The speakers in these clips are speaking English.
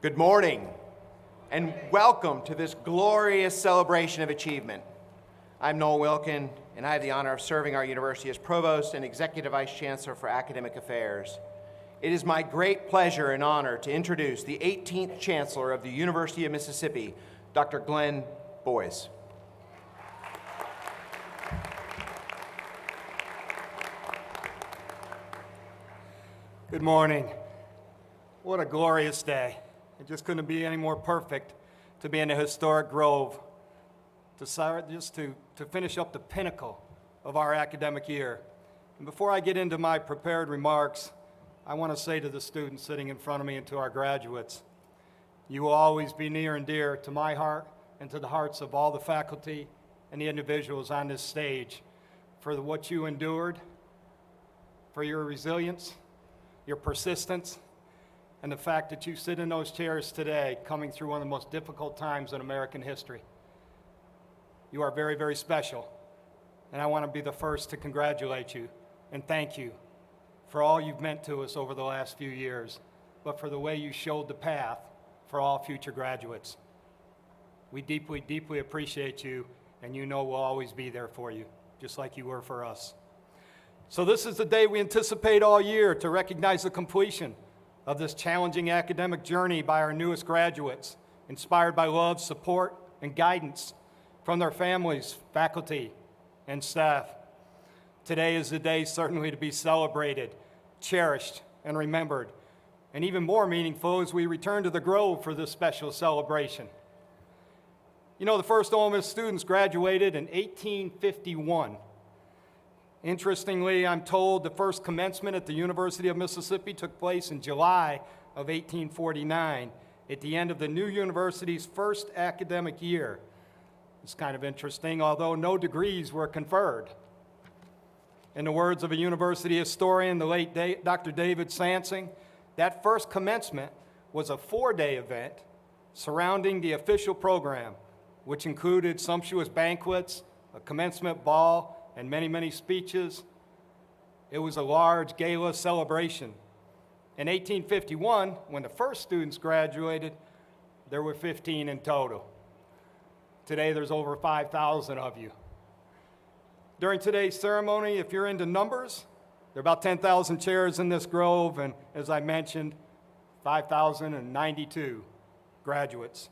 Good morning, and welcome to this glorious celebration of achievement. I'm Noel Wilkin, and I have the honor of serving our university as Provost and Executive Vice Chancellor for Academic Affairs. It is my great pleasure and honor to introduce the 18th Chancellor of the University of Mississippi, Dr. Glenn Boyce. Good morning. What a glorious day. It just couldn't be any more perfect to be in the historic Grove, to finish up the pinnacle of our academic year. And before I get into my prepared remarks, I want to say to the students sitting in front of me and to our graduates, you will always be near and dear to my heart and to the hearts of all the faculty and the individuals on this stage for what you endured, for your resilience, your persistence, and the fact that you sit in those chairs today coming through one of the most difficult times in American history. You are very, very special, and I want to be the first to congratulate you and thank you for all you've meant to us over the last few years, but for the way you showed the path for all future graduates. We deeply, deeply appreciate you, and you know we'll always be there for you, just like you were for us. So this is the day we anticipate all year to recognize the completion of this challenging academic journey by our newest graduates, inspired by love, support, and guidance from their families, faculty, and staff. Today is the day certainly to be celebrated, cherished, and remembered, and even more meaningful as we return to the Grove for this special celebration. You know, the first Ole Miss students graduated in 1851. Interestingly, I'm told the first commencement at the University of Mississippi took place in July of 1849, at the end of the new university's first academic year. It's kind of interesting, although no degrees were conferred. In the words of a university historian, the late Dr. David Sansing, that first commencement was a 4-day event surrounding the official program, which included sumptuous banquets, a commencement ball, and many, many speeches. It was a large gala celebration. In 1851, when the first students graduated, there were 15 in total. Today, there's over 5,000 of you. During today's ceremony, if you're into numbers, there are about 10,000 chairs in this Grove, and as I mentioned, 5,092 graduates.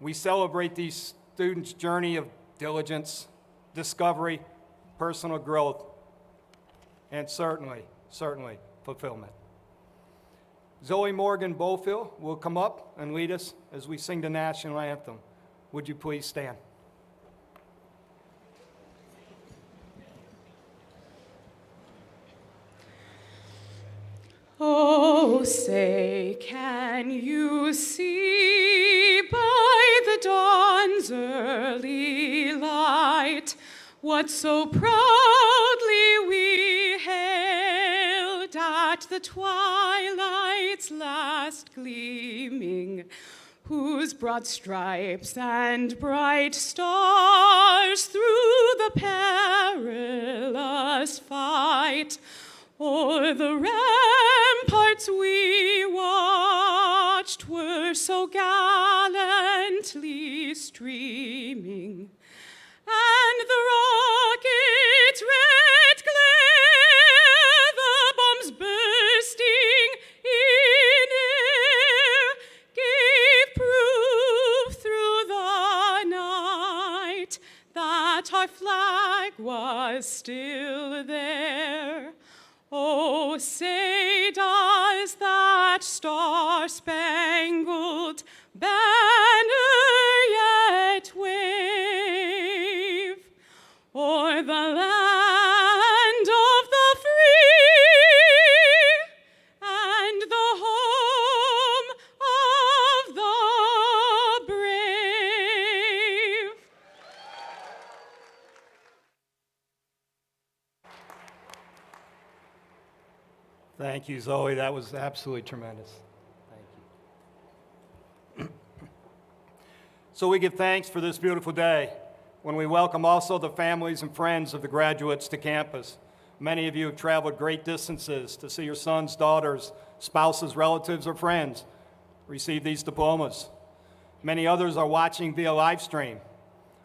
We celebrate these students' journey of diligence, discovery, personal growth, and certainly fulfillment. Zoe Morgan Bofill will come up and lead us as we sing the national anthem. Would you please stand? Oh, say, can you see by the dawn's early light what so proudly we hailed at the twilight's last gleaming, whose broad stripes and bright stars through the perilous fight o'er the ramparts we watched were so gallantly streaming, and the rocket's red glare, the bombs bursting in air, gave proof through the night that our flag was still there. Oh, say does that star-spangled banner yet wave o'er the land of the free and the home of the brave? Thank you, Zoe. That was absolutely tremendous. Thank you. So we give thanks for this beautiful day when we welcome also the families and friends of the graduates to campus. Many of you have traveled great distances to see your sons, daughters, spouses, relatives, or friends. receive these diplomas. Many others are watching via live stream.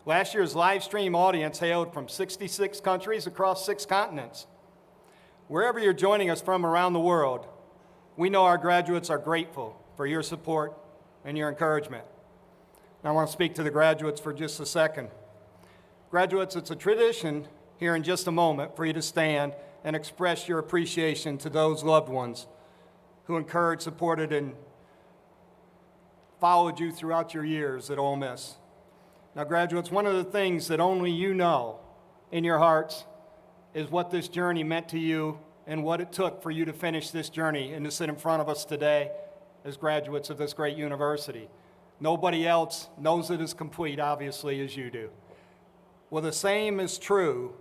Last year's live stream audience hailed from 66 countries across 6 continents. Wherever you're joining us from around the world, we know our graduates are grateful for your support and your encouragement. Now I want to speak to the graduates for just a second. Graduates, it's a tradition here in just a moment for you to stand and express your appreciation to those loved ones who encouraged, supported, and followed you throughout your years at Ole Miss. Now, graduates, one of the things that only you know in your hearts is what this journey meant to you and what it took for you to finish this journey and to sit in front of us today as graduates of this great university. Nobody else knows it as complete, obviously, as you do. Well, the same is true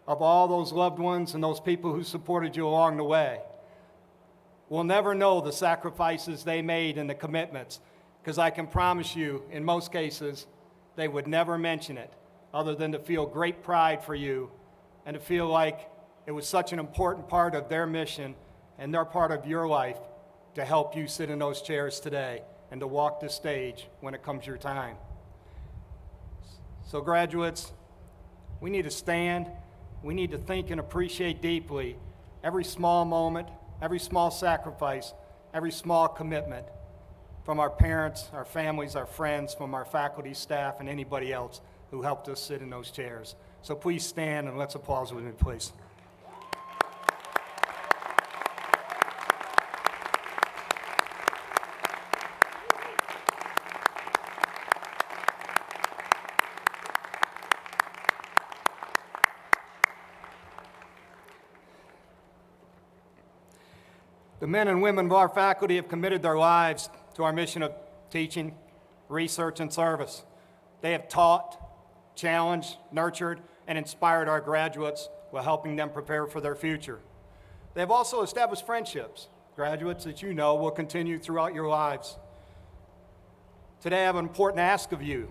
of all those loved ones and those people who supported you along the way. We'll never know the sacrifices they made and the commitments, because I can promise you, in most cases, they would never mention it other than to feel great pride for you and to feel like it was such an important part of their mission and their part of your life to help you sit in those chairs today and to walk the stage when it comes your time. So graduates, we need to stand, we need to think and appreciate deeply every small moment, every small sacrifice, every small commitment from our parents, our families, our friends, from our faculty, staff, and anybody else who helped us sit in those chairs. So please stand and let's applause with me, please. The men and women of our faculty have committed their lives to our mission of teaching, research, and service. They have taught, challenged, nurtured, and inspired our graduates while helping them prepare for their future. They have also established friendships, graduates, that you know will continue throughout your lives. Today I have an important ask of you.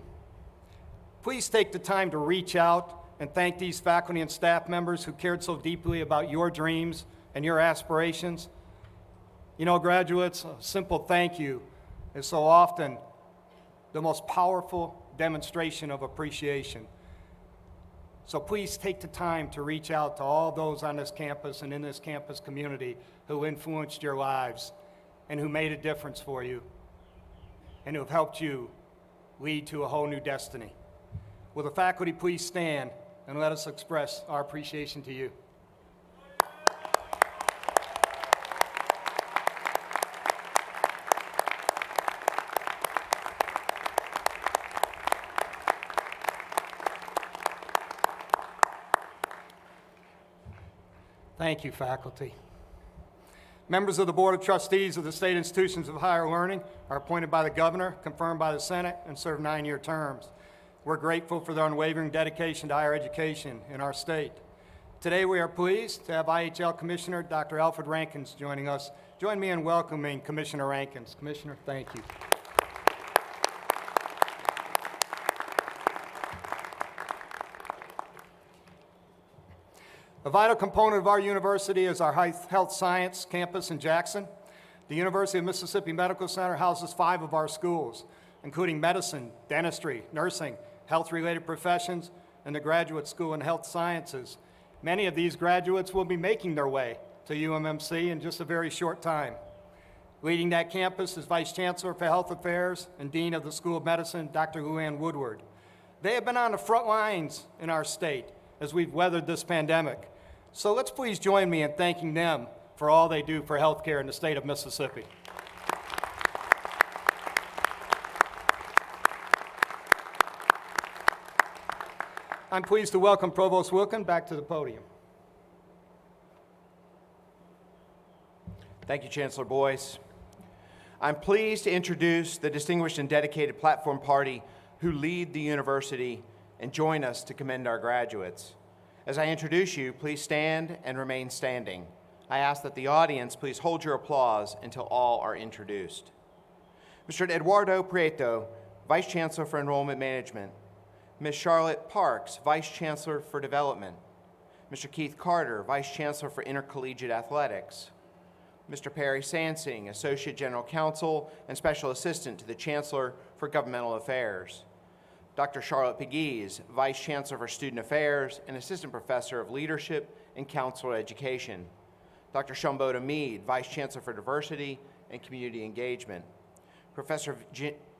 Please take the time to reach out and thank these faculty and staff members who cared so deeply about your dreams and your aspirations. You know, graduates, a simple thank you is so often the most powerful demonstration of appreciation. So please take the time to reach out to all those on this campus and in this campus community who influenced your lives and who made a difference for you and who have helped you lead to a whole new destiny. Will the faculty please stand and let us express our appreciation to you. Thank you, faculty. Members of the Board of Trustees of the State Institutions of Higher Learning are appointed by the Governor, confirmed by the Senate, and serve 9-year terms. We're grateful for their unwavering dedication to higher education in our state. Today we are pleased to have IHL Commissioner Dr. Alfred Rankins joining us. Join me in welcoming Commissioner Rankins. Commissioner, thank you. A vital component of our university is our health science campus in Jackson. The University of Mississippi Medical Center houses 5 of our schools, including medicine, dentistry, nursing, health-related professions, and the Graduate School in Health Sciences. Many of these graduates will be making their way to UMMC in just a very short time. Leading that campus is Vice Chancellor for Health Affairs and Dean of the School of Medicine, Dr. Luann Woodward. They have been on the front lines in our state as we've weathered this pandemic. So let's please join me in thanking them for all they do for healthcare in the state of Mississippi. I'm pleased to welcome Provost Wilkin back to the podium. Thank you, Chancellor Boyce. I'm pleased to introduce the distinguished and dedicated platform party who lead the university and join us to commend our graduates. As I introduce you, please stand and remain standing. I ask that the audience please hold your applause until all are introduced. Mr. Eduardo Prieto, Vice Chancellor for Enrollment Management. Ms. Charlotte Parks, Vice Chancellor for Development. Mr. Keith Carter, Vice Chancellor for Intercollegiate Athletics. Mr. Perry Sansing, Associate General Counsel and Special Assistant to the Chancellor for Governmental Affairs. Dr. Charlotte Pegues, Vice Chancellor for Student Affairs and Assistant Professor of Leadership and Counselor Education. Dr. Shumboda Mead, Vice Chancellor for Diversity and Community Engagement. Professor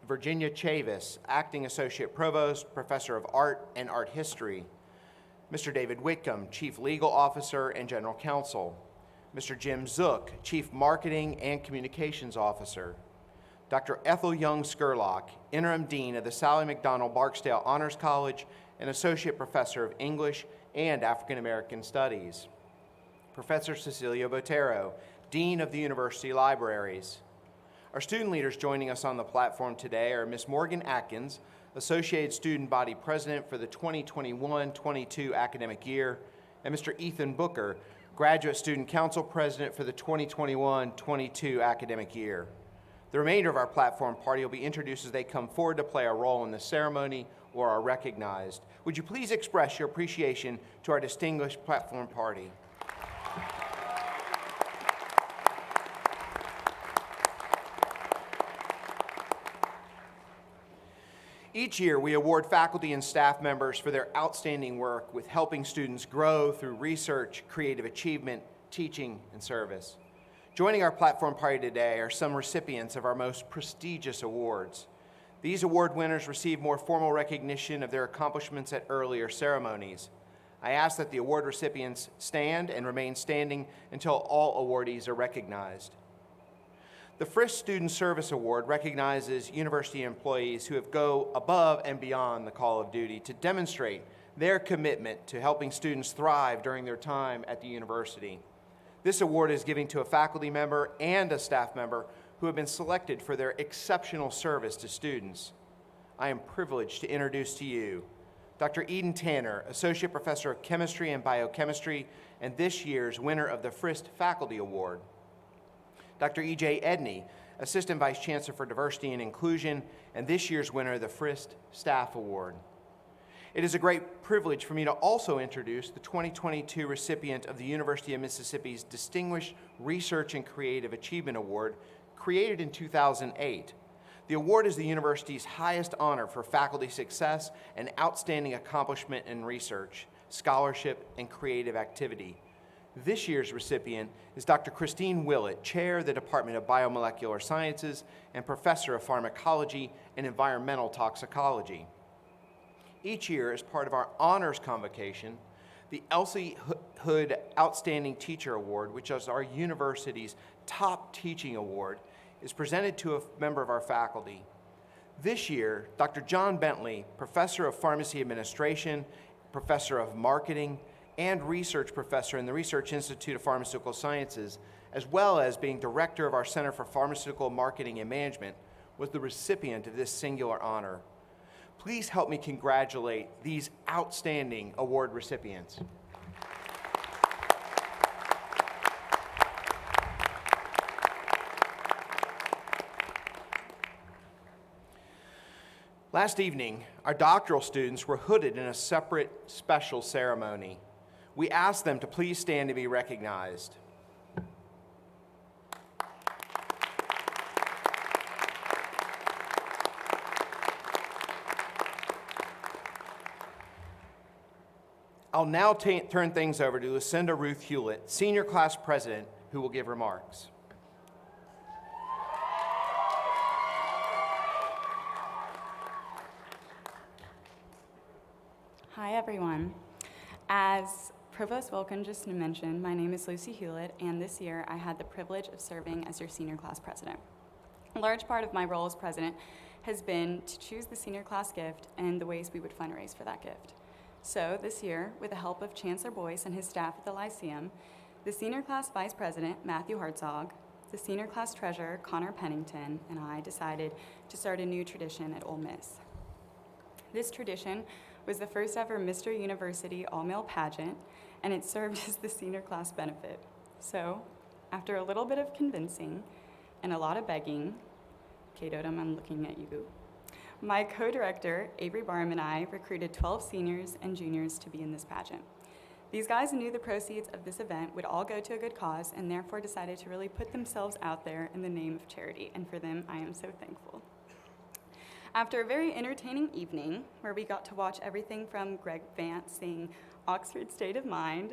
Virginia Chavis, Acting Associate Provost, Professor of Art and Art History. Mr. David Whitcomb, Chief Legal Officer and General Counsel. Mr. Jim Zook, Chief Marketing and Communications Officer. Dr. Ethel Young Skurlock, Interim Dean of the Sally McDonald Barksdale Honors College and Associate Professor of English and African American Studies. Professor Cecilia Botero, Dean of the University Libraries. Our student leaders joining us on the platform today are Ms. Morgan Atkins, Associated Student Body President for the 2021-22 academic year, and Mr. Ethan Booker, Graduate Student Council President for the 2021-22 academic year. The remainder of our platform party will be introduced as they come forward to play a role in the ceremony or are recognized. Would you please express your appreciation to our distinguished platform party? Each year, we award faculty and staff members for their outstanding work with helping students grow through research, creative achievement, teaching, and service. Joining our platform party today are some recipients of our most prestigious awards. These award winners receive more formal recognition of their accomplishments at earlier ceremonies. I ask that the award recipients stand and remain standing until all awardees are recognized. The Frist Student Service Award recognizes university employees who have go above and beyond the call of duty to demonstrate their commitment to helping students thrive during their time at the university. This award is given to a faculty member and a staff member who have been selected for their exceptional service to students. I am privileged to introduce to you Dr. Eden Tanner, Associate Professor of Chemistry and Biochemistry, and this year's winner of the Frist Faculty Award. Dr. E.J. Edney, Assistant Vice Chancellor for Diversity and Inclusion, and this year's winner of the Frist Staff Award. It is a great privilege for me to also introduce the 2022 recipient of the University of Mississippi's Distinguished Research and Creative Achievement Award, created in 2008. The award is the university's highest honor for faculty success and outstanding accomplishment in research, scholarship, and creative activity. This year's recipient is Dr. Christine Willett, Chair of the Department of Biomolecular Sciences and Professor of Pharmacology and Environmental Toxicology. Each year, as part of our honors convocation, the Elsie Hood Outstanding Teacher Award, which is our university's top teaching award, is presented to a member of our faculty. This year, Dr. John Bentley, Professor of Pharmacy Administration, Professor of Marketing, and Research Professor in the Research Institute of Pharmaceutical Sciences, as well as being Director of our Center for Pharmaceutical Marketing and Management, was the recipient of this singular honor. Please help me congratulate these outstanding award recipients. Last evening, our doctoral students were hooded in a separate special ceremony. We ask them to please stand to be recognized. I'll now turn things over to Lucinda Ruth Hewlett, Senior Class President, who will give remarks. Hi, everyone. As Provost Wilkin just mentioned, my name is Lucy Hewlett, and this year I had the privilege of serving as your senior class president. A large part of my role as president has been to choose the senior class gift and the ways we would fundraise for that gift. So this year, with the help of Chancellor Boyce and his staff at the Lyceum, the senior class vice president, Matthew Hartzog, the senior class treasurer, Connor Pennington, and I decided to start a new tradition at Ole Miss. This tradition was the first ever Mr. University all-male pageant, and it served as the senior class benefit. So, after a little bit of convincing and a lot of begging, Kate Odom, I'm looking at you, my co-director, Avery Barham, and I recruited 12 seniors and juniors to be in this pageant. These guys knew the proceeds of this event would all go to a good cause and therefore decided to really put themselves out there in the name of charity, and for them, I am so thankful. After a very entertaining evening, where we got to watch everything from Greg Vance sing Oxford State of Mind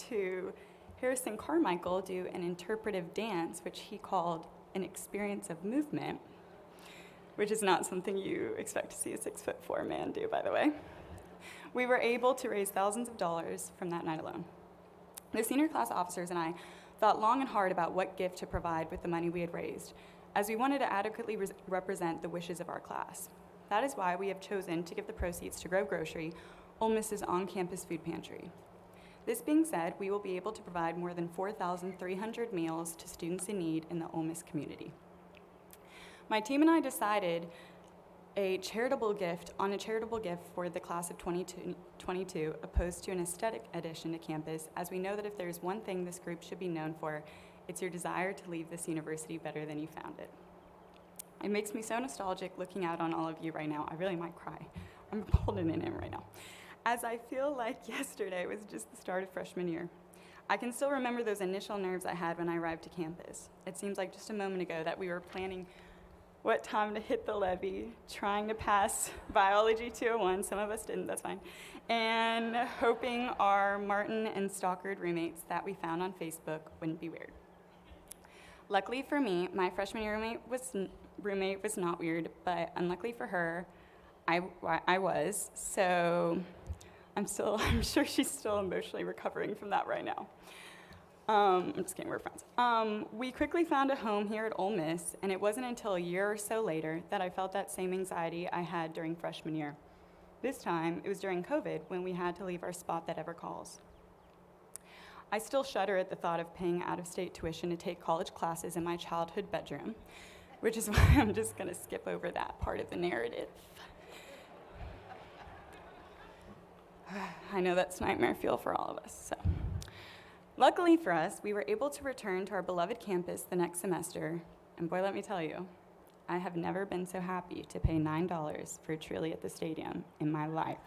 to Harrison Carmichael do an interpretive dance, which he called an experience of movement, which is not something you expect to see a 6'4" man do, by the way. We were able to raise thousands of dollars from that night alone. The senior class officers and I thought long and hard about what gift to provide with the money we had raised, as we wanted to adequately represent the wishes of our class. That is why we have chosen to give the proceeds to Grove Grocery, Ole Miss's on-campus food pantry. This being said, we will be able to provide more than 4,300 meals to students in need in the Ole Miss community. My team and I decided a charitable gift for the class of 2022, opposed to an aesthetic addition to campus, as we know that if there's one thing this group should be known for, it's your desire to leave this university better than you found it. It makes me so nostalgic looking out on all of you right now. I really might cry. I'm holding it in right now, as I feel like yesterday was just the start of freshman year. I can still remember those initial nerves I had when I arrived to campus. It seems like just a moment ago that we were planning what time to hit the levee, trying to pass Biology 201, some of us didn't, that's fine, and hoping our Martin and Stockard roommates that we found on Facebook wouldn't be weird. Luckily for me, my freshman year roommate was not weird, but unluckily for her, I was, so I'm sure she's still emotionally recovering from that right now. I'm just kidding, we're friends. We quickly found a home here at Ole Miss, and it wasn't until a year or so later that I felt that same anxiety I had during freshman year. This time, it was during COVID when we had to leave our spot that ever calls. I still shudder at the thought of paying out-of-state tuition to take college classes in my childhood bedroom, which is why I'm just gonna skip over that part of the narrative. I know that's nightmare fuel for all of us, so. Luckily for us, we were able to return to our beloved campus the next semester, and boy, let me tell you, I have never been so happy to pay $9 for Trilly at the stadium in my life.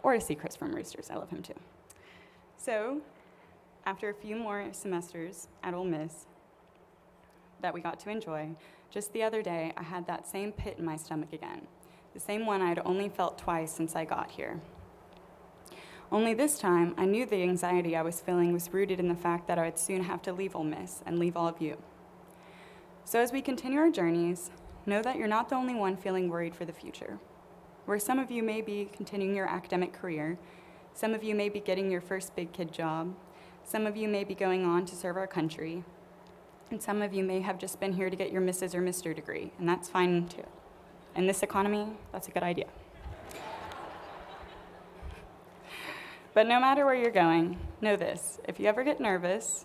Or to see Chris from Roosters, I love him too. So, after a few more semesters at Ole Miss that we got to enjoy, just the other day, I had that same pit in my stomach again, the same one I'd only felt twice since I got here. Only this time, I knew the anxiety I was feeling was rooted in the fact that I would soon have to leave Ole Miss and leave all of you. So as we continue our journeys, know that you're not the only one feeling worried for the future. Where some of you may be continuing your academic career, some of you may be getting your first big kid job, some of you may be going on to serve our country, and some of you may have just been here to get your Mrs. or Mr. degree, and that's fine too. In this economy, that's a good idea. But no matter where you're going, know this: if you ever get nervous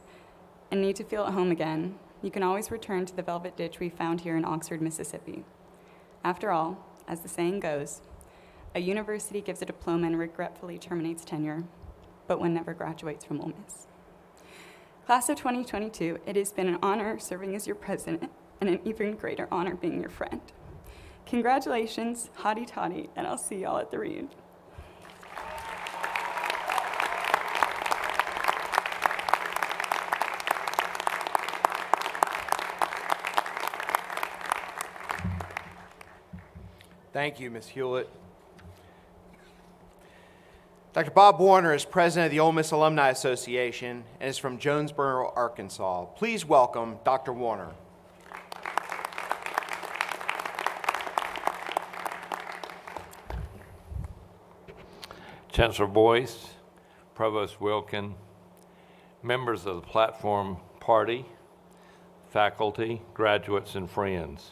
and need to feel at home again, you can always return to the velvet ditch we found here in Oxford, Mississippi. After all, as the saying goes, a university gives a diploma and regretfully terminates tenure, but one never graduates from Ole Miss. Class of 2022, it has been an honor serving as your president and an even greater honor being your friend. Congratulations, hotty toddy, and I'll see y'all at the reunion. Thank you, Ms. Hewlett. Dr. Bob Warner is president of the Ole Miss Alumni Association and is from Jonesboro, Arkansas. Please welcome Dr. Warner. Chancellor Boyce, Provost Wilkin, members of the platform party, faculty, graduates, and friends.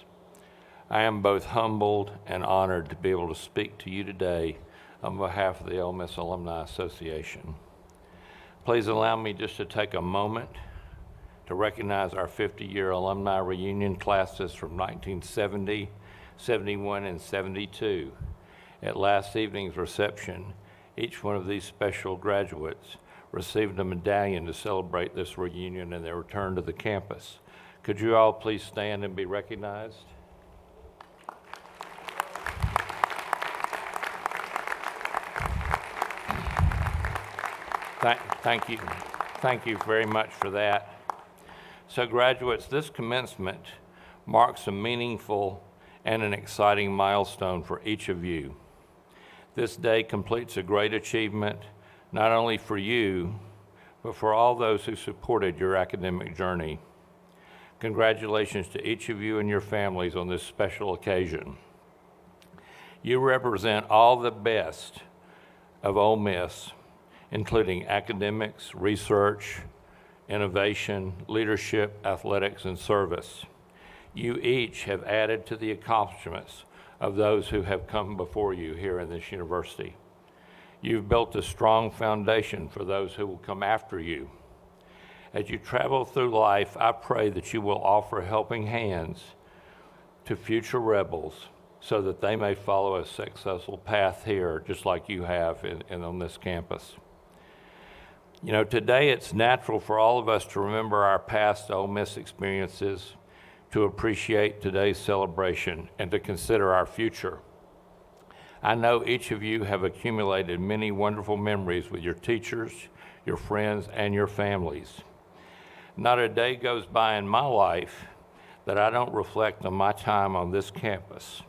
I am both humbled and honored to be able to speak to you today on behalf of the Ole Miss Alumni Association. Please allow me just to take a moment to recognize our 50-year alumni reunion classes from 1970, 71, and 72. At last evening's reception, each one of these special graduates received a medallion to celebrate this reunion and their return to the campus. Could you all please stand and be recognized? Thank you. Thank you very much for that. So graduates, this commencement marks a meaningful and an exciting milestone for each of you. This day completes a great achievement, not only for you, but for all those who supported your academic journey. Congratulations to each of you and your families on this special occasion. You represent all the best of Ole Miss, including academics, research, innovation, leadership, athletics, and service. You each have added to the accomplishments of those who have come before you here in this university. You've built a strong foundation for those who will come after you. As you travel through life, I pray that you will offer helping hands to future rebels so that they may follow a successful path here, just like you have on this campus. You know, today it's natural for all of us to remember our past Ole Miss experiences, to appreciate today's celebration, and to consider our future. I know each of you have accumulated many wonderful memories with your teachers, your friends, and your families. Not a day goes by in my life that I don't reflect on my time on this campus,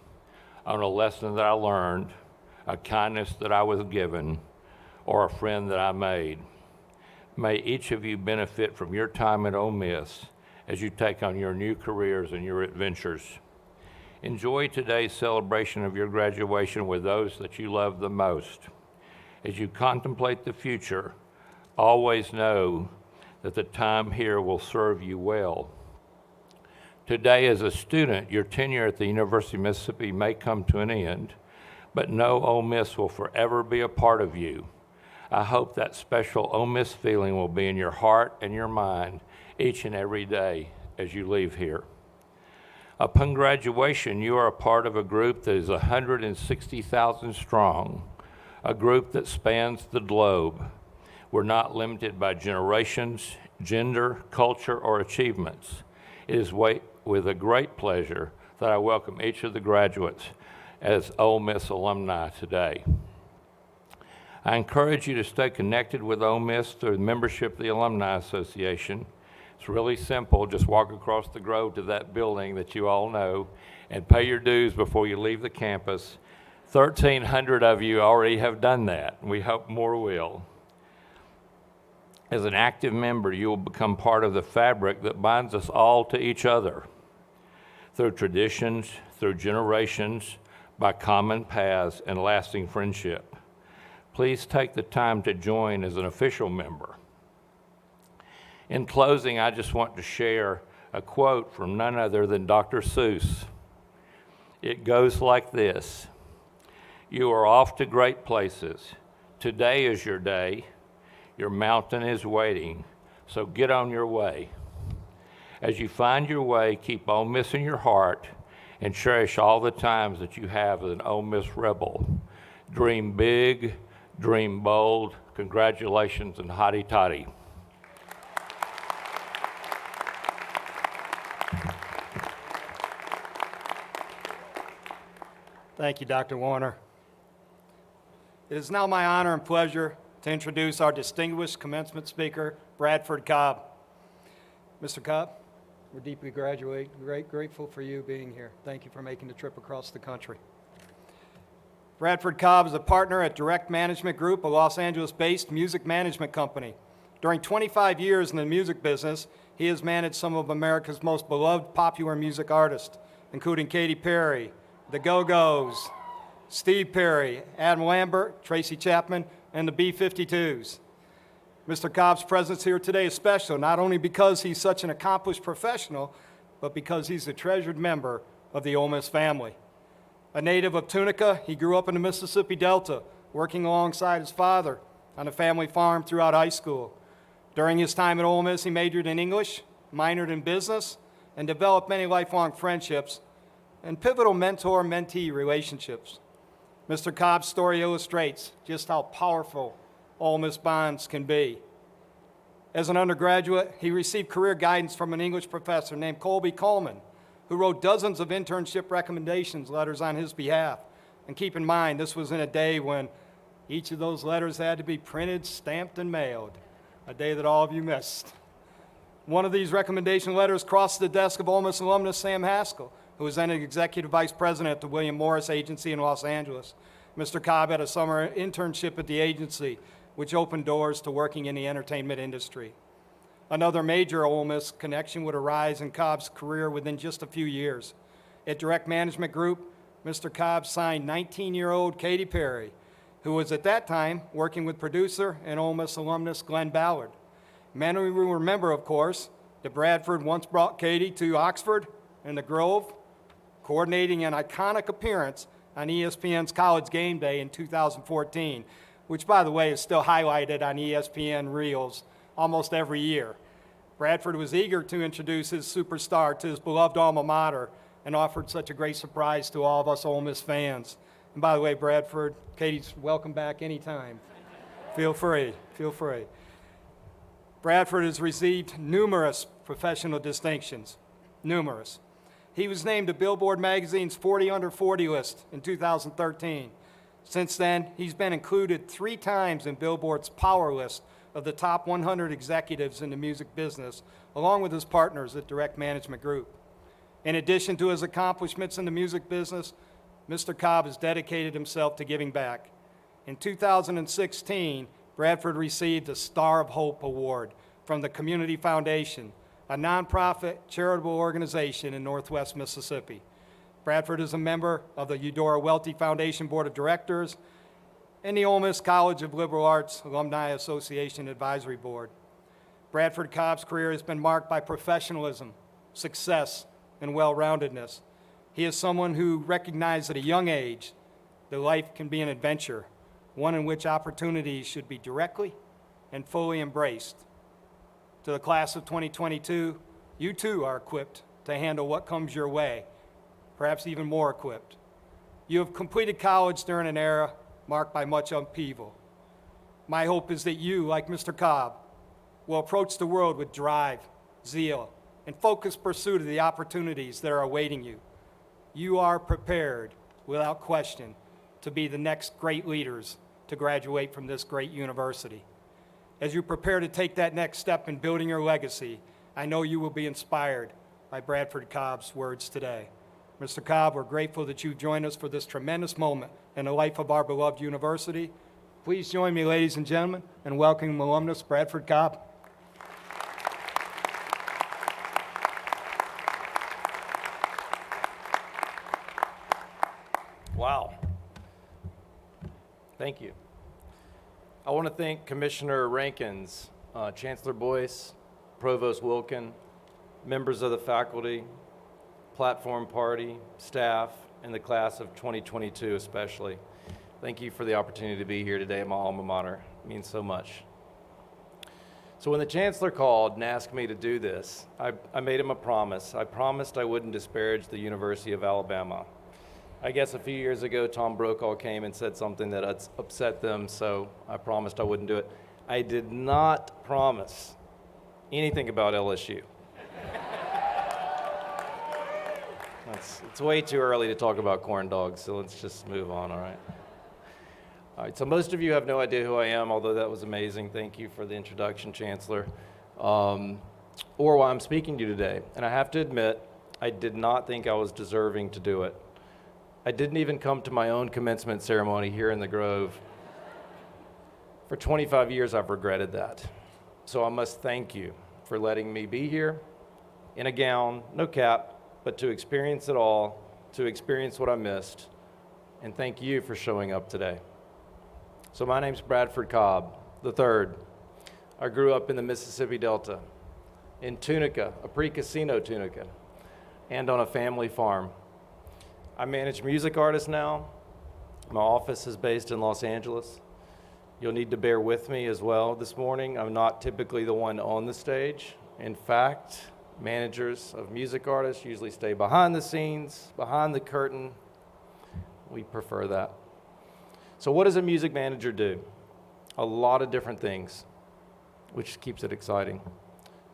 on a lesson that I learned, a kindness that I was given, or a friend that I made. May each of you benefit from your time at Ole Miss as you take on your new careers and your adventures. Enjoy today's celebration of your graduation with those that you love the most. As you contemplate the future, always know that the time here will serve you well. Today, as a student, your tenure at the University of Mississippi may come to an end, but know Ole Miss will forever be a part of you. I hope that special Ole Miss feeling will be in your heart and your mind each and every day as you leave here. Upon graduation, you are a part of a group that is 160,000 strong, a group that spans the globe. We're not limited by generations, gender, culture, or achievements. It is with a great pleasure that I welcome each of the graduates as Ole Miss alumni today. I encourage you to stay connected with Ole Miss through membership of the Alumni Association. It's really simple. Just walk across the grove to that building that you all know and pay your dues before you leave the campus. 1,300 of you already have done that, and we hope more will. As an active member, you will become part of the fabric that binds us all to each other through traditions, through generations, by common paths and lasting friendship. Please take the time to join as an official member. In closing, I just want to share a quote from none other than Dr. Seuss. It goes like this: "You are off to great places. Today is your day. Your mountain is waiting, so get on your way. As you find your way, keep Ole Miss in your heart and cherish all the times that you have as an Ole Miss rebel. Dream big, dream bold. Congratulations and hotty toddy." Thank you, Dr. Warner. It is now my honor and pleasure to introduce our distinguished commencement speaker, Bradford Cobb. Mr. Cobb, we're deeply grateful for you being here. Thank you for making the trip across the country. Bradford Cobb is a partner at Direct Management Group, a Los Angeles-based music management company. During 25 years in the music business, he has managed some of America's most beloved popular music artists, including Katy Perry, the Go-Go's, Steve Perry, Adam Lambert, Tracy Chapman, and the B-52s. Mr. Cobb's presence here today is special, not only because he's such an accomplished professional, but because he's a treasured member of the Ole Miss family. A native of Tunica, he grew up in the Mississippi Delta, working alongside his father on a family farm throughout high school. During his time at Ole Miss, he majored in English, minored in business, and developed many lifelong friendships and pivotal mentor-mentee relationships. Mr. Cobb's story illustrates just how powerful Ole Miss bonds can be. As an undergraduate, he received career guidance from an English professor named Colby Coleman, who wrote dozens of internship recommendations letters on his behalf. And keep in mind, this was in a day when Each of those letters had to be printed, stamped, and mailed, a day that all of you missed. One of these recommendation letters crossed the desk of Ole Miss alumnus Sam Haskell, who was then Executive Vice President at the William Morris Agency in Los Angeles. Mr. Cobb had a summer internship at the agency, which opened doors to working in the entertainment industry. Another major Ole Miss connection would arise in Cobb's career within just a few years. At Direct Management Group, Mr. Cobb signed 19-year-old Katy Perry, who was at that time working with producer and Ole Miss alumnus Glenn Ballard. Many will remember, of course, that Bradford once brought Katy to Oxford and the Grove, coordinating an iconic appearance on ESPN's College Game Day in 2014, which, by the way, is still highlighted on ESPN Reels almost every year. Bradford was eager to introduce his superstar to his beloved alma mater and offered such a great surprise to all of us Ole Miss fans. And by the way, Bradford, Katie's welcome back anytime. Feel free, feel free. Bradford has received numerous professional distinctions, numerous. He was named to Billboard magazine's 40 Under 40 list in 2013. Since then, he's been included 3 times in Billboard's Power list of the top 100 executives in the music business, along with his partners at Direct Management Group. In addition to his accomplishments in the music business, Mr. Cobb has dedicated himself to giving back. In 2016, Bradford received the Star of Hope Award from the Community Foundation, a nonprofit charitable organization in Northwest Mississippi. Bradford is a member of the Eudora Welty Foundation Board of Directors and the Ole Miss College of Liberal Arts Alumni Association Advisory Board. Bradford Cobb's career has been marked by professionalism, success, and well-roundedness. He is someone who recognized at a young age that life can be an adventure, one in which opportunities should be directly and fully embraced. To the class of 2022, you too are equipped to handle what comes your way, perhaps even more equipped. You have completed college during an era marked by much upheaval. My hope is that you, like Mr. Cobb, will approach the world with drive, zeal, and focused pursuit of the opportunities that are awaiting you. You are prepared, without question, to be the next great leaders to graduate from this great university. As you prepare to take that next step in building your legacy, I know you will be inspired by Bradford Cobb's words today. Mr. Cobb, we're grateful that you've joined us for this tremendous moment in the life of our beloved university. Please join me, ladies and gentlemen, in welcoming alumnus Bradford Cobb. Wow. Thank you. I want to thank Commissioner Rankins, Chancellor Boyce, Provost Wilkin, members of the faculty, platform party, staff, and the class of 2022 especially. Thank you for the opportunity to be here today at my alma mater. It means so much. So when the Chancellor called and asked me to do this, I made him a promise. I promised I wouldn't disparage the University of Alabama. I guess a few years ago, Tom Brokaw came and said something that upset them, so I promised I wouldn't do it. I did not promise anything about LSU. It's way too early to talk about corn dogs, so let's just move on, all right? All right, so most of you have no idea who I am, although that was amazing. Thank you for the introduction, Chancellor, or why I'm speaking to you today. And I have to admit, I did not think I was deserving to do it. I didn't even come to my own commencement ceremony here in the Grove. For 25 years, I've regretted that. So I must thank you for letting me be here in a gown, no cap, but to experience it all, to experience what I missed. And thank you for showing up today. So my name's Bradford Cobb III. I grew up in the Mississippi Delta, in Tunica, a pre-casino Tunica, and on a family farm. I manage music artists now. My office is based in Los Angeles. You'll need to bear with me as well this morning. I'm not typically the one on the stage. In fact, managers of music artists usually stay behind the scenes, behind the curtain. We prefer that. So what does a music manager do? A lot of different things, which keeps it exciting.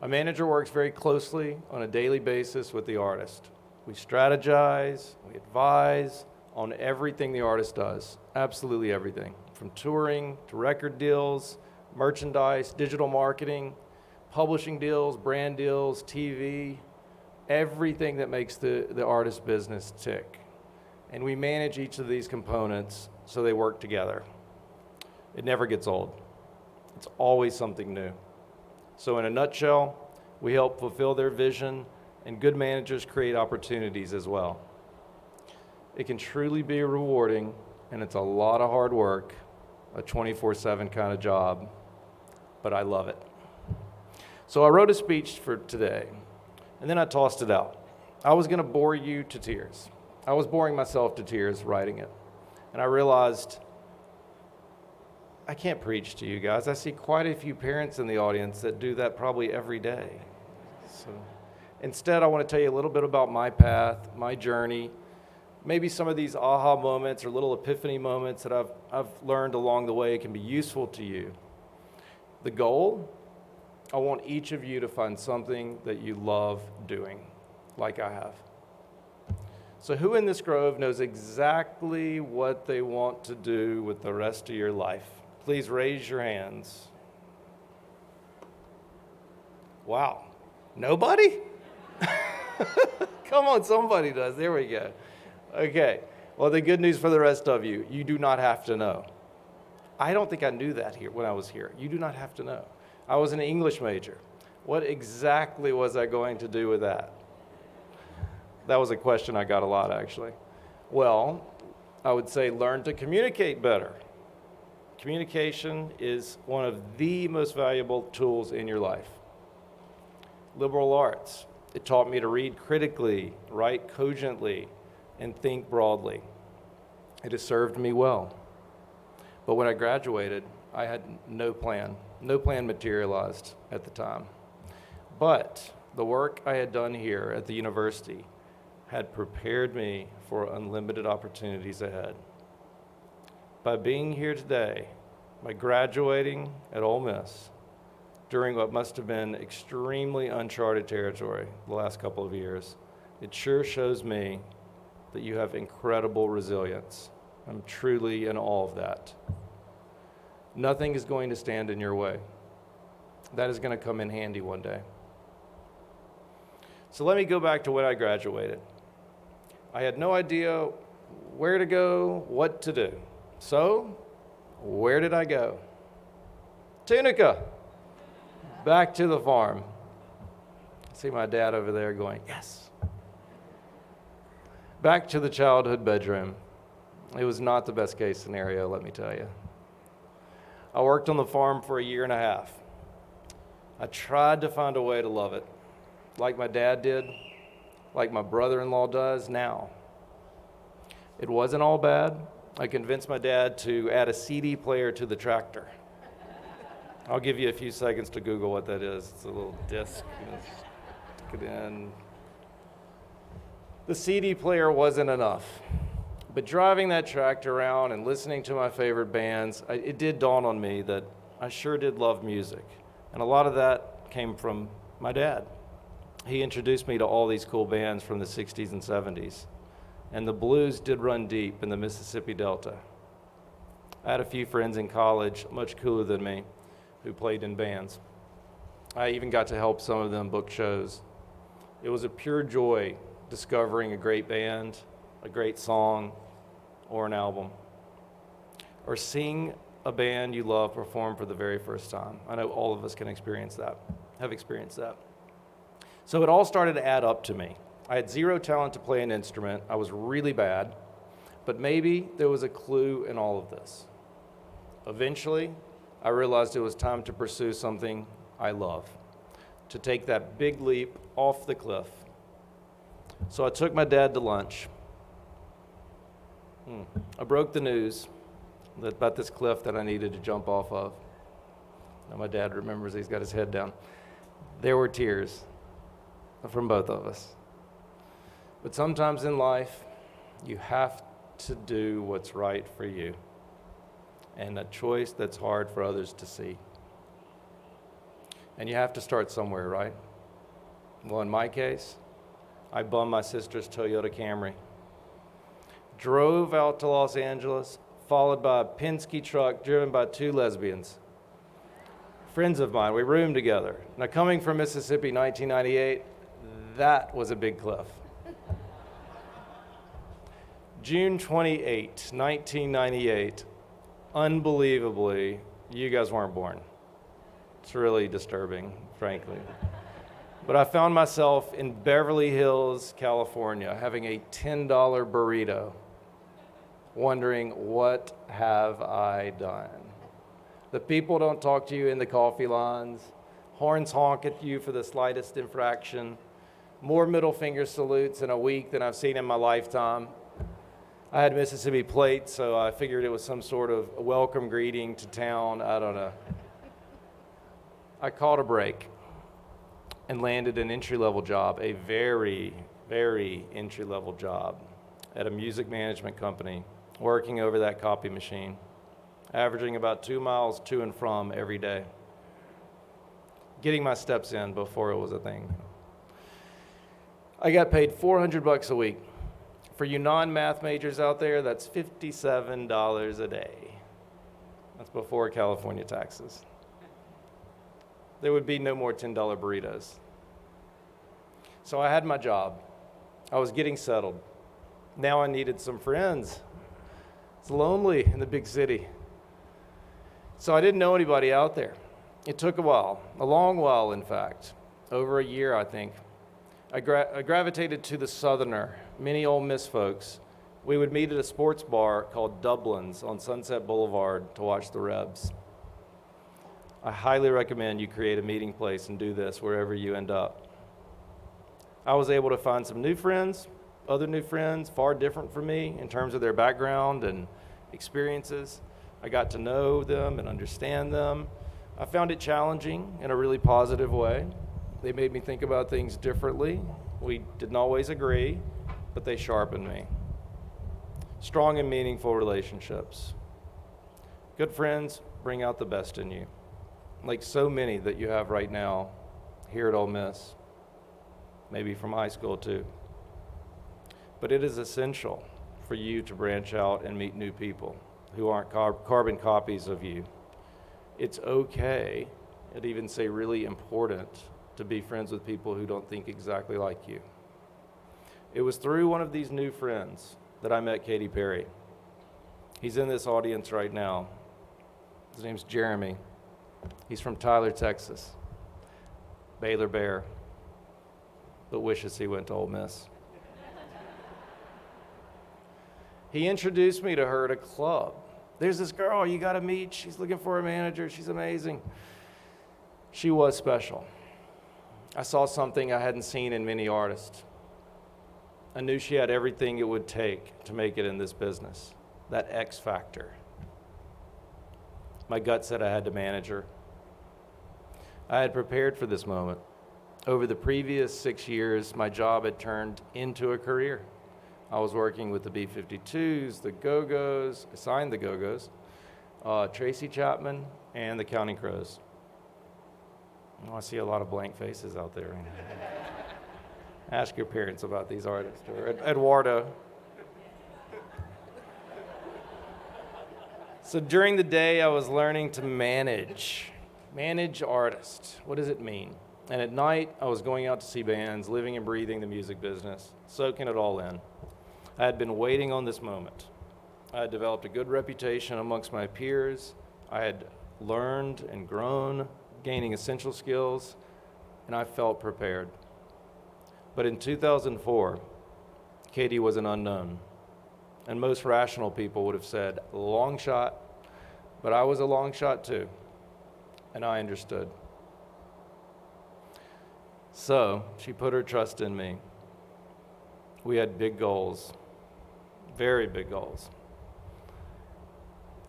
A manager works very closely on a daily basis with the artist. We strategize, we advise on everything the artist does, absolutely everything. from touring to record deals, merchandise, digital marketing, publishing deals, brand deals, TV, everything that makes the artist business tick. And we manage each of these components so they work together. It never gets old. It's always something new. So in a nutshell, we help fulfill their vision, and good managers create opportunities as well. It can truly be rewarding, and it's a lot of hard work, a 24/7 kind of job, but I love it. So I wrote a speech for today, and then I tossed it out. I was going to bore you to tears. I was boring myself to tears writing it, and I realized I can't preach to you guys. I see quite a few parents in the audience that do that probably every day. So instead, I want to tell you a little bit about my path, my journey, maybe some of these aha moments or little epiphany moments that I've learned along the way can be useful to you. The goal, I want each of you to find something that you love doing, like I have. So who in this grove knows exactly what they want to do with the rest of your life? Please raise your hands. Wow. Nobody? Come on, somebody does. There we go. Okay. Well, the good news for the rest of you, you do not have to know. I don't think I knew that here when I was here. You do not have to know. I was an English major. What exactly was I going to do with that? That was a question I got a lot, actually. Well, I would say learn to communicate better. Communication is one of the most valuable tools in your life. Liberal arts. It taught me to read critically, write cogently, and think broadly. It has served me well. But when I graduated, I had no plan. No plan materialized at the time. But the work I had done here at the university had prepared me for unlimited opportunities ahead. By being here today, by graduating at Ole Miss, during what must have been extremely uncharted territory the last couple of years, it sure shows me that you have incredible resilience. I'm truly in awe of that. Nothing is going to stand in your way. That is going to come in handy one day. So let me go back to when I graduated. I had no idea where to go, what to do. So, where did I go? Tunica. Back to the farm. I see my dad over there going, yes. Back to the childhood bedroom. It was not the best case scenario, let me tell you. I worked on the farm for 1.5 years. I tried to find a way to love it, like my dad did, like my brother-in-law does now. It wasn't all bad. I convinced my dad to add a CD player to the tractor. I'll give you a few seconds to Google what that is. It's a little disc. Stick it in. The CD player wasn't enough. But driving that tractor around and listening to my favorite bands, it did dawn on me that I sure did love music. And a lot of that came from my dad. He introduced me to all these cool bands from the 60s and 70s. And the blues did run deep in the Mississippi Delta. I had a few friends in college, much cooler than me, who played in bands. I even got to help some of them book shows. It was a pure joy discovering a great band, a great song, or an album, or seeing a band you love perform for the very first time. I know all of us can experience that, have experienced that. So it all started to add up to me. I had zero talent to play an instrument. I was really bad, but maybe there was a clue in all of this. Eventually, I realized it was time to pursue something I love, to take that big leap off the cliff. So I took my dad to lunch. I broke the news about this cliff that I needed to jump off of. Now my dad remembers, he's got his head down. There were tears from both of us. But sometimes in life, you have to do what's right for you, and a choice that's hard for others to see. And you have to start somewhere, right? Well, in my case, I bummed my sister's Toyota Camry, drove out to Los Angeles, followed by a Penske truck driven by two lesbians. Friends of mine, we roomed together. Now, coming from Mississippi, 1998, that was a big cliff. June 28, 1998, unbelievably, you guys weren't born. It's really disturbing, frankly. But I found myself in Beverly Hills, California, having a $10 burrito, wondering, what have I done? The people don't talk to you in the coffee lines. Horns honk at you for the slightest infraction. More middle finger salutes in a week than I've seen in my lifetime. I had Mississippi plates, so I figured it was some sort of welcome greeting to town. I don't know. I called a break and landed an entry-level job, a very, very entry-level job at a music management company, working over that copy machine, averaging about 2 miles to and from every day, getting my steps in before it was a thing. I got paid $400 a week. For you non-math majors out there, that's $57 a day. That's before California taxes. There would be no more $10 burritos. So I had my job. I was getting settled. Now I needed some friends. It's lonely in the big city. So I didn't know anybody out there. It took a while, a long while, in fact, over a year, I think. I gravitated to the Southerner, many Ole Miss folks. We would meet at a sports bar called Dublin's on Sunset Boulevard to watch the Rebs. I highly recommend you create a meeting place and do this wherever you end up. I was able to find some new friends, other new friends, far different from me in terms of their background and experiences. I got to know them and understand them. I found it challenging in a really positive way. They made me think about things differently. We didn't always agree, but they sharpened me. Strong and meaningful relationships. Good friends bring out the best in you, like so many that you have right now here at Ole Miss, maybe from high school too. But it is essential for you to branch out and meet new people who aren't carbon copies of you. It's okay, I'd even say really important, to be friends with people who don't think exactly like you. It was through one of these new friends that I met Katy Perry. He's in this audience right now. His name's Jeremy. He's from Tyler, Texas. Baylor Bear, but wishes he went to Ole Miss. He introduced me to her at a club. There's this girl you gotta meet. She's looking for a manager. She's amazing. She was special. I saw something I hadn't seen in many artists. I knew she had everything it would take to make it in this business, that X factor. My gut said I had to manage her. I had prepared for this moment. Over the previous 6 years, my job had turned into a career. I was working with the B-52s, the Go-Go's, assigned the Go-Go's, Tracy Chapman, and the Counting Crows. Oh, I see a lot of blank faces out there. Ask your parents about these artists, or Eduardo. So during the day, I was learning to manage artists. What does it mean? And at night, I was going out to see bands, living and breathing the music business, soaking it all in. I had been waiting on this moment. I had developed a good reputation amongst my peers. I had learned and grown, gaining essential skills, and I felt prepared. But in 2004, Katy was an unknown, and most rational people would have said, long shot, but I was a long shot too, and I understood. So she put her trust in me. We had big goals, very big goals.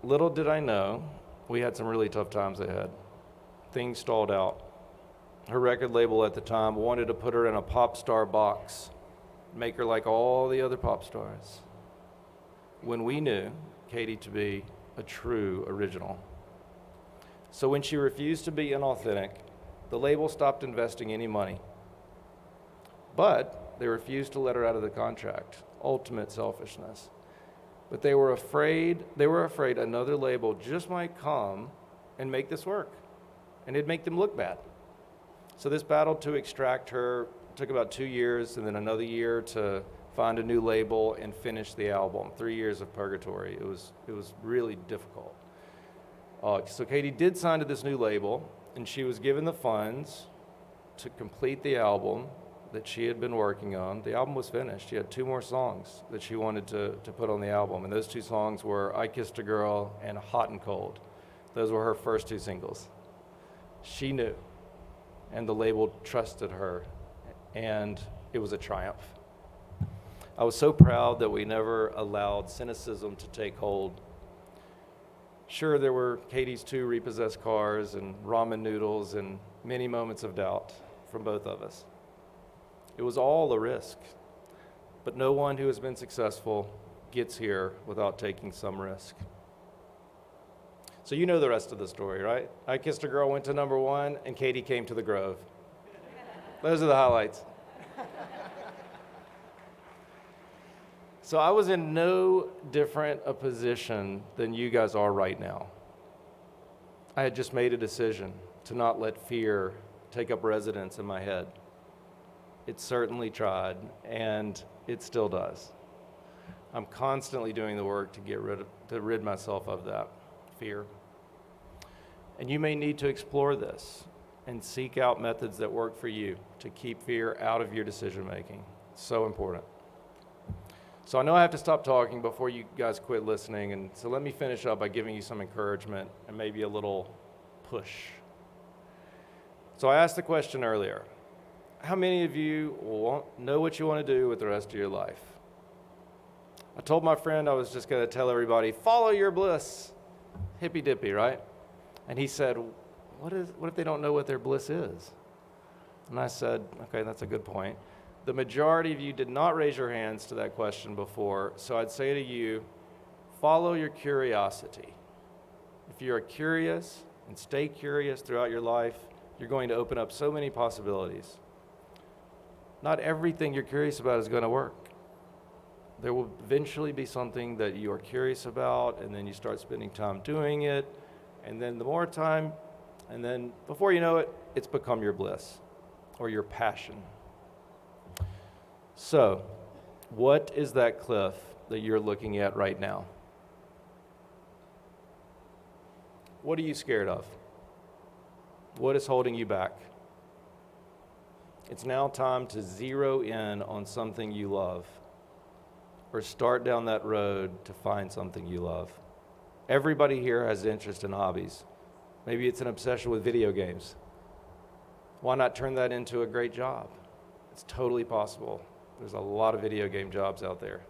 Little did I know, we had some really tough times ahead. Things stalled out. Her record label at the time wanted to put her in a pop star box, make her like all the other pop stars, when we knew Katy to be a true original. So when she refused to be inauthentic, the label stopped investing any money. But they refused to let her out of the contract. Ultimate selfishness. But they were afraid another label just might come and make this work. And it'd make them look bad. So this battle to extract her took about 2 years and then another year to find a new label and finish the album. 3 years of purgatory. It was really difficult. So Katie did sign to this new label, and she was given the funds to complete the album that she had been working on. The album was finished. She had 2 more songs that she wanted to put on the album, and those 2 songs were I Kissed a Girl and Hot and Cold. Those were her first 2 singles. She knew, and the label trusted her, and it was a triumph. I was so proud that we never allowed cynicism to take hold. Sure, there were Katie's 2 repossessed cars and ramen noodles and many moments of doubt from both of us. It was all a risk, but no one who has been successful gets here without taking some risk. So you know the rest of the story, right? I Kissed a Girl went to #1, and Katie came to the Grove. Those are the highlights. So I was in no different a position than you guys are right now. I had just made a decision to not let fear take up residence in my head. It certainly tried, and it still does. I'm constantly doing the work to rid myself of that fear. And you may need to explore this and seek out methods that work for you to keep fear out of your decision making. So important. So I know I have to stop talking before you guys quit listening, and so let me finish up by giving you some encouragement and maybe a little push. So I asked the question earlier, how many of you know what you want to do with the rest of your life? I told my friend I was just going to tell everybody, follow your bliss, hippy dippy, right? And he said, what if they don't know what their bliss is? And I said, okay, that's a good point. The majority of you did not raise your hands to that question before, so I'd say to you, follow your curiosity. If you're curious and stay curious throughout your life, you're going to open up so many possibilities. Not everything you're curious about is going to work. There will eventually be something that you are curious about, and then you start spending time doing it, and then the more time, and then before you know it, it's become your bliss or your passion. So, what is that cliff that you're looking at right now? What are you scared of? What is holding you back? It's now time to zero in on something you love, or start down that road to find something you love. Everybody here has interest in hobbies. Maybe it's an obsession with video games. Why not turn that into a great job? It's totally possible. There's a lot of video game jobs out there.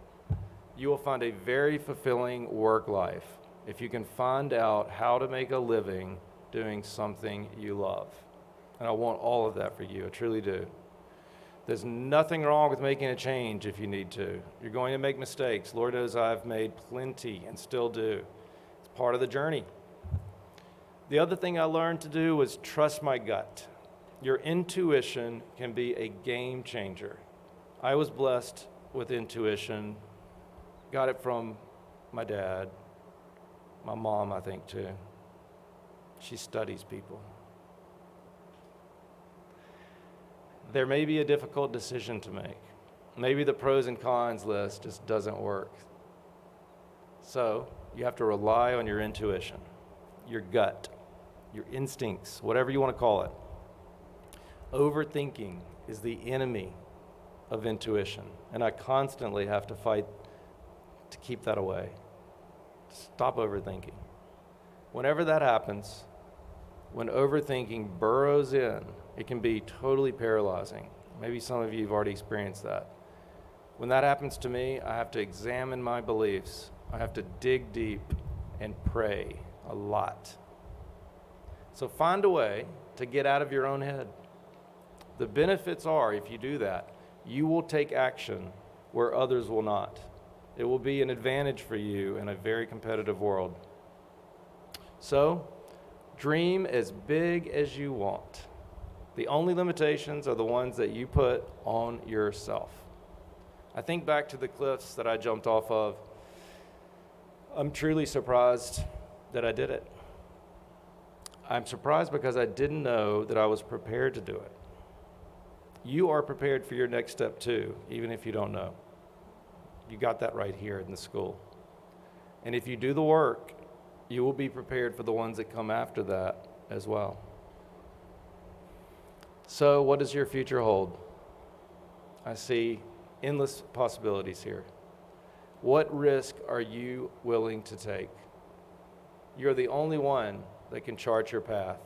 You will find a very fulfilling work life if you can find out how to make a living doing something you love. And I want all of that for you, I truly do. There's nothing wrong with making a change if you need to. You're going to make mistakes. Lord knows I've made plenty and still do. It's part of the journey. The other thing I learned to do was trust my gut. Your intuition can be a game changer. I was blessed with intuition. Got it from my dad, my mom, I think, too. She studies people. There may be a difficult decision to make. Maybe the pros and cons list just doesn't work. So you have to rely on your intuition, your gut, your instincts, whatever you want to call it. Overthinking is the enemy of intuition, and I constantly have to fight to keep that away. Stop overthinking. Whenever that happens, when overthinking burrows in, it can be totally paralyzing. Maybe some of you have already experienced that. When that happens to me, I have to examine my beliefs. I have to dig deep and pray a lot. So find a way to get out of your own head. The benefits are, if you do that, you will take action where others will not. It will be an advantage for you in a very competitive world. So, dream as big as you want. The only limitations are the ones that you put on yourself. I think back to the cliffs that I jumped off of. I'm truly surprised that I did it. I'm surprised because I didn't know that I was prepared to do it. You are prepared for your next step too, even if you don't know. You got that right here in the school. And if you do the work, you will be prepared for the ones that come after that as well. So what does your future hold? I see endless possibilities here. What risk are you willing to take? You're the only one that can chart your path.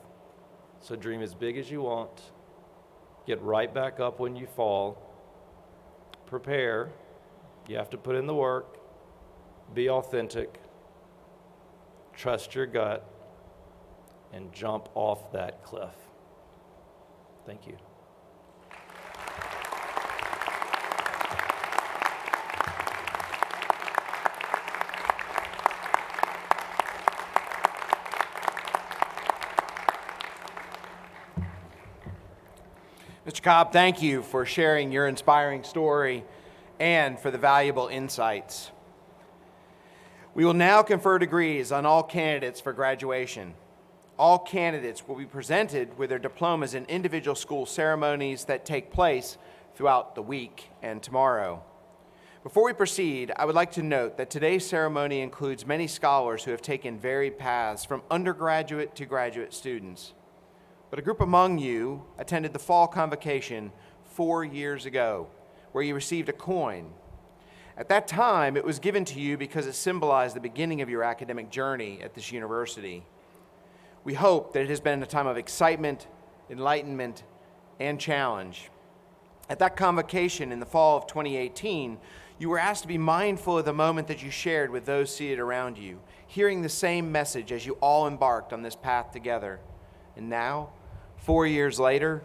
So dream as big as you want. Get right back up when you fall. Prepare. You have to put in the work. Be authentic. Trust your gut. And jump off that cliff. Thank you. Mr. Cobb, thank you for sharing your inspiring story and for the valuable insights. We will now confer degrees on all candidates for graduation. All candidates will be presented with their diplomas in individual school ceremonies that take place throughout the week and tomorrow. Before we proceed, I would like to note that today's ceremony includes many scholars who have taken varied paths from undergraduate to graduate students. But a group among you attended the fall convocation 4 years ago, where you received a coin. At that time, it was given to you because it symbolized the beginning of your academic journey at this university. We hope that it has been a time of excitement, enlightenment, and challenge. At that convocation in the fall of 2018, you were asked to be mindful of the moment that you shared with those seated around you, hearing the same message as you all embarked on this path together. And now, 4 years later,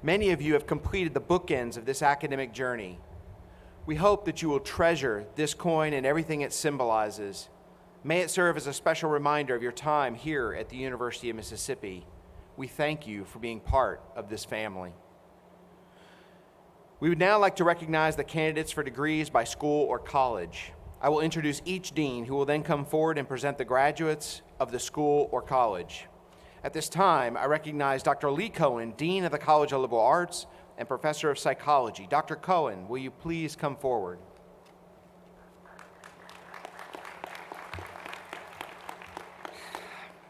many of you have completed the bookends of this academic journey. We hope that you will treasure this coin and everything it symbolizes. May it serve as a special reminder of your time here at the University of Mississippi. We thank you for being part of this family. We would now like to recognize the candidates for degrees by school or college. I will introduce each dean, who will then come forward and present the graduates of the school or college. At this time, I recognize Dr. Lee Cohen, Dean of the College of Liberal Arts and Professor of Psychology. Dr. Cohen, will you please come forward?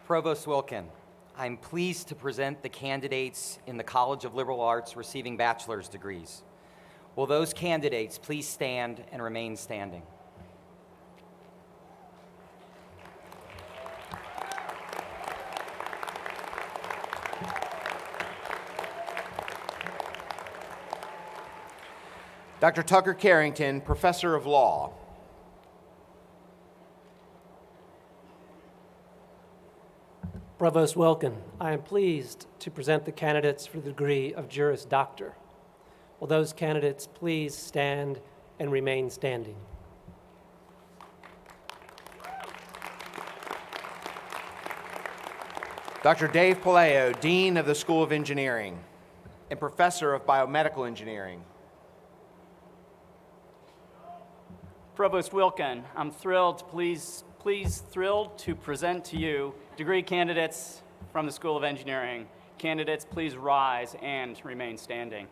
Provost Wilkin, I'm pleased to present the candidates in the College of Liberal Arts receiving bachelor's degrees. Will those candidates please stand and remain standing? Dr. Tucker Carrington, Professor of Law. Provost Wilkin, I am pleased to present the candidates for the degree of Juris Doctor. Will those candidates please stand and remain standing? Dr. Dave Palaio, Dean of the School of Engineering and Professor of Biomedical Engineering. Provost Wilkin, I'm thrilled to present to you degree candidates from the School of Engineering. Candidates, please rise and remain standing.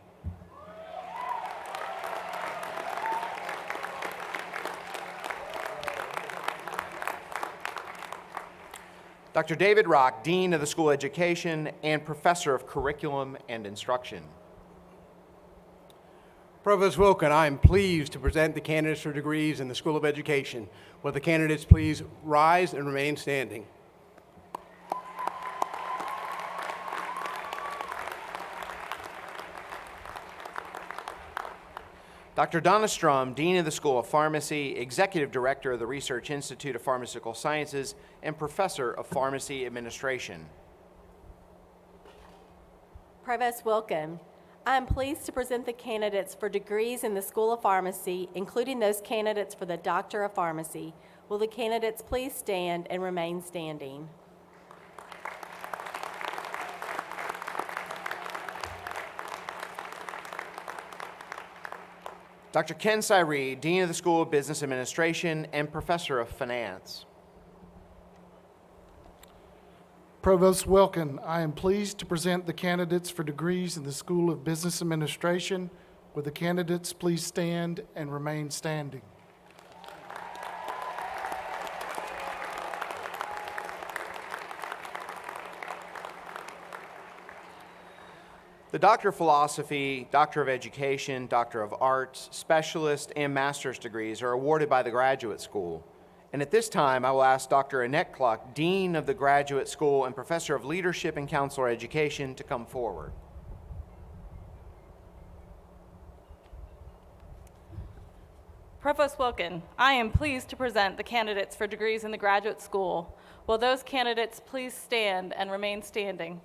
Dr. David Rock, Dean of the School of Education and Professor of Curriculum and Instruction. Provost Wilkin, I am pleased to present the candidates for degrees in the School of Education. Will the candidates please rise and remain standing? Dr. Donna Strum, Dean of the School of Pharmacy, Executive Director of the Research Institute of Pharmaceutical Sciences, and Professor of Pharmacy Administration. Provost Wilkin, I am pleased to present the candidates for degrees in the School of Pharmacy, including those candidates for the Doctor of Pharmacy. Will the candidates please stand and remain standing? Dr. Ken Cyree, Dean of the School of Business Administration and Professor of Finance. Provost Wilkin, I am pleased to present the candidates for degrees in the School of Business Administration. Will the candidates please stand and remain standing? The Doctor of Philosophy, Doctor of Education, Doctor of Arts, Specialist, and Master's degrees are awarded by the Graduate School. And at this time, I will ask Dr. Annette Cluck, Dean of the Graduate School and Professor of Leadership and Counselor Education, to come forward. Provost Wilkin, I am pleased to present the candidates for degrees in the Graduate School. Will those candidates please stand and remain standing?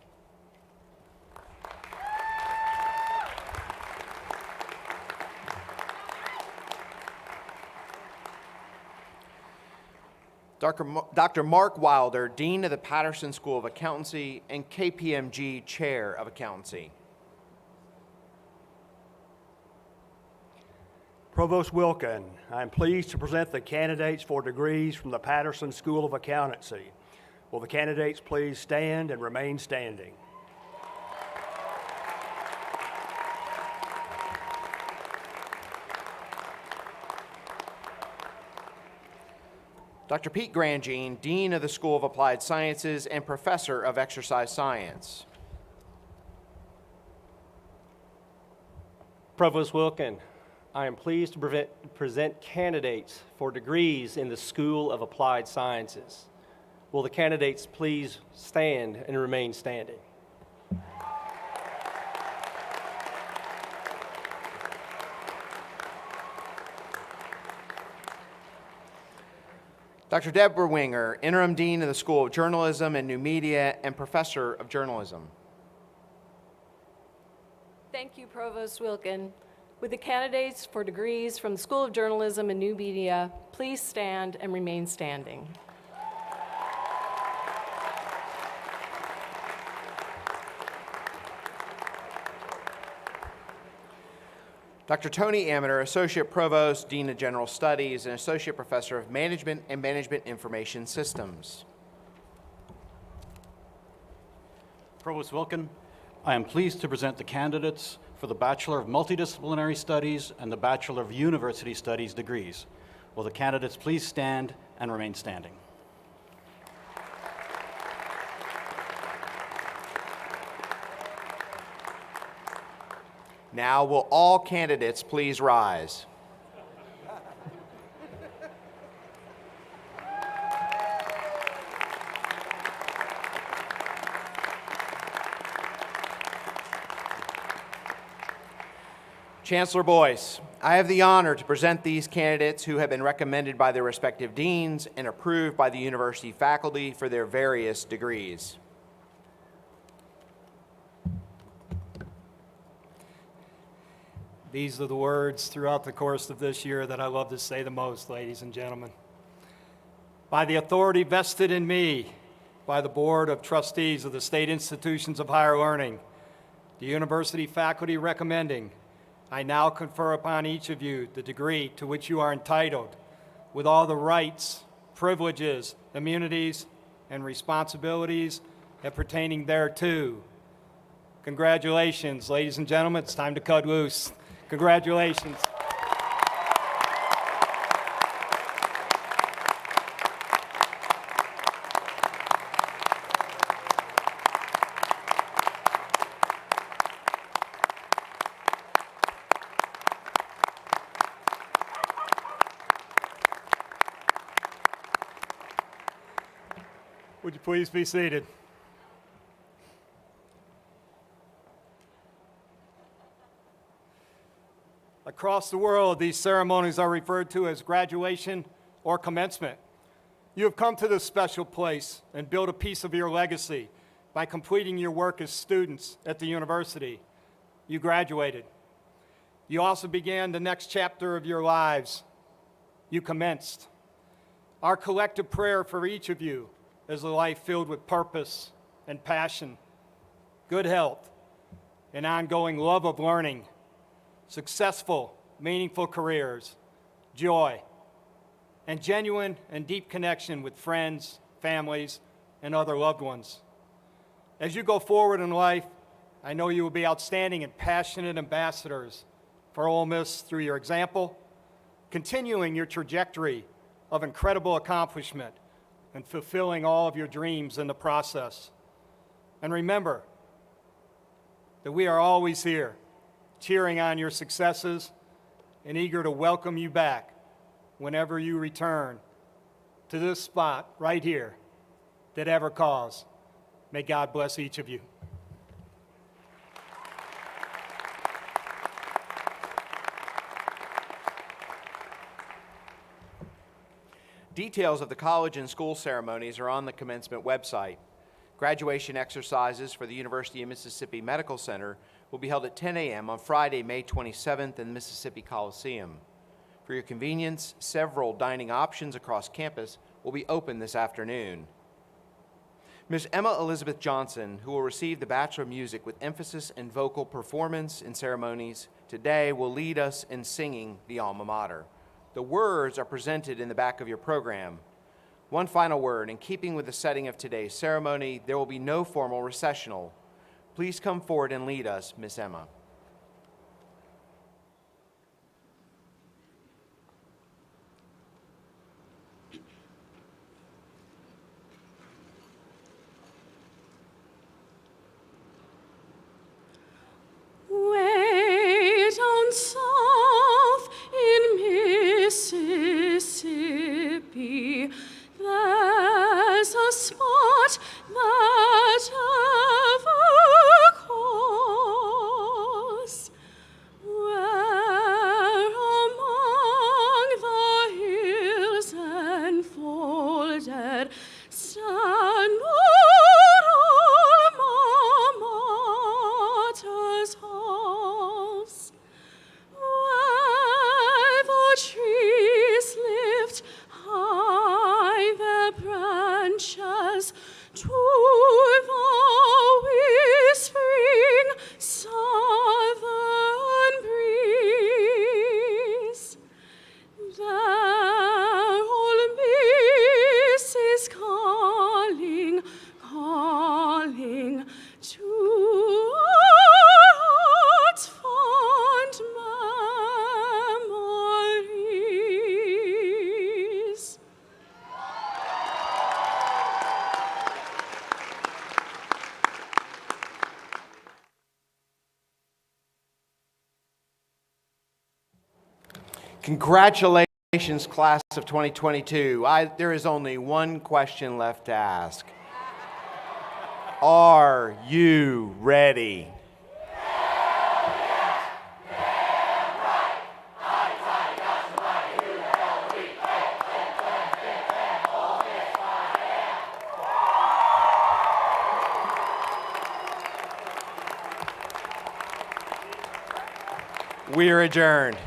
Dr. Mark Wilder, Dean of the Patterson School of Accountancy and KPMG Chair of Accountancy. Provost Wilkin, I am pleased to present the candidates for degrees from the Patterson School of Accountancy. Will the candidates please stand and remain standing? Dr. Pete Grandjean, Dean of the School of Applied Sciences and Professor of Exercise Science. Provost Wilkin, I am pleased to present candidates for degrees in the School of Applied Sciences. Will the candidates please stand and remain standing? Dr. Deborah Winger, Interim Dean of the School of Journalism and New Media and Professor of Journalism. Thank you, Provost Wilkin. With the candidates for degrees from the School of Journalism and New Media, please stand and remain standing. Dr. Tony Amater, Associate Provost, Dean of General Studies, and Associate Professor of Management and Management Information Systems. Provost Wilkin, I am pleased to present the candidates for the Bachelor of Multidisciplinary Studies and the Bachelor of University Studies degrees. Will the candidates please stand and remain standing? Now, will all candidates please rise? Chancellor Boyce, I have the honor to present these candidates who have been recommended by their respective deans and approved by the university faculty for their various degrees. These are the words throughout the course of this year that I love to say the most, ladies and gentlemen. By the authority vested in me by the Board of Trustees of the State Institutions of Higher Learning, the university faculty recommending, I now confer upon each of you the degree to which you are entitled, with all the rights, privileges, immunities, and responsibilities pertaining thereto. Congratulations, ladies and gentlemen. It's time to cut loose. Congratulations. Would you please be seated? Across the world, these ceremonies are referred to as graduation or commencement. You have come to this special place and built a piece of your legacy by completing your work as students at the university. You graduated. You also began the next chapter of your lives. You commenced. Our collective prayer for each of you is a life filled with purpose and passion, good health, an ongoing love of learning, successful, meaningful careers, joy, and genuine and deep connection with friends, families, and other loved ones. As you go forward in life, I know you will be outstanding and passionate ambassadors for Ole Miss through your example, continuing your trajectory of incredible accomplishment and fulfilling all of your dreams in the process. And remember that we are always here, cheering on your successes and eager to welcome you back whenever you return to this spot right here that ever calls. May God bless each of you. Details of the college and school ceremonies are on the commencement website. Graduation exercises for the University of Mississippi Medical Center will be held at 10 a.m. on Friday, May 27th in the Mississippi Coliseum. For your convenience, several dining options across campus will be open this afternoon. Ms. Emma Elizabeth Johnson, who will receive the Bachelor of Music with emphasis in vocal performance in ceremonies, today will lead us in singing the alma mater. The words are presented in the back of your program. One final word, in keeping with the setting of today's ceremony, there will be no formal recessional. Please come forward and lead us, Miss Emma. Way down south in Mississippi, there's a spot that ever calls, where among the hills enfolded stand old alma mater's halls, where the trees lift high their branches to the whispering southern breeze. There Ole Miss is calling, calling to our heart's fond memories. Congratulations, class of 2022. There is only one question left to ask. Are you ready? We are adjourned.